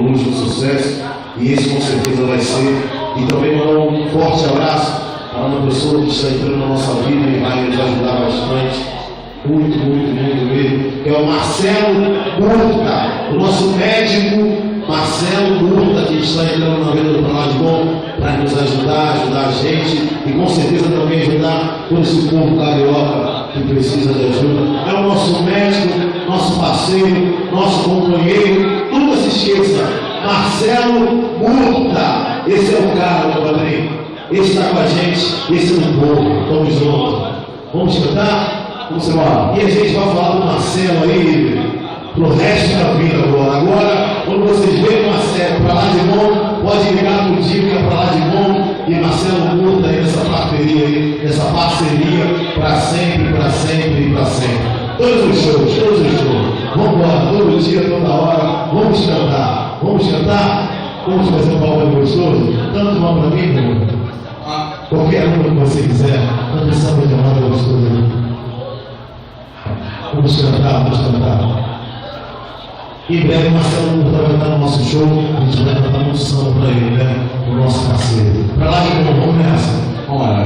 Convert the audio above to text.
luxo, sucesso, e esse com certeza vai ser. E também mandar um forte abraço para uma pessoa que está entrando na nossa vida e vai nos ajudar bastante, muito mesmo, que é o Marcelo Murta, o nosso médico Marcelo Murta, que está entrando na vida do Pra Lá de Bom para nos ajudar a gente e com certeza também ajudar todo esse povo carioca que precisa de ajuda. É o nosso médico, nosso parceiro, nosso companheiro. Nunca se esqueça, Marcelo Murta, esse é o cara, meu padrinho. Esse está com a gente, esse é o povo. Tamo junto. Vamos cantar? Vamos embora. E a gente vai falar do Marcelo aí pro resto da vida agora. Agora, quando vocês veem o Marcelo Pra Lá de Bom, pode ligar pro Dica Pra Lá de Bom e Marcelo Murta aí nessa parceria aí, nessa parceria para sempre. Todos os shows. Vamos embora, todo dia, toda hora. Vamos cantar. Vamos fazer um palco gostoso? Tanto mal para mim, meu. Qualquer uma que você quiser. Não precisa de amar gostoso. Vamos cantar. Em breve, Marcelo Murta vai estar no nosso show. A gente vai cantar muito samba para ele, né? O nosso parceiro. Pra Lá de Bom, vamos nessa. Vamos lá.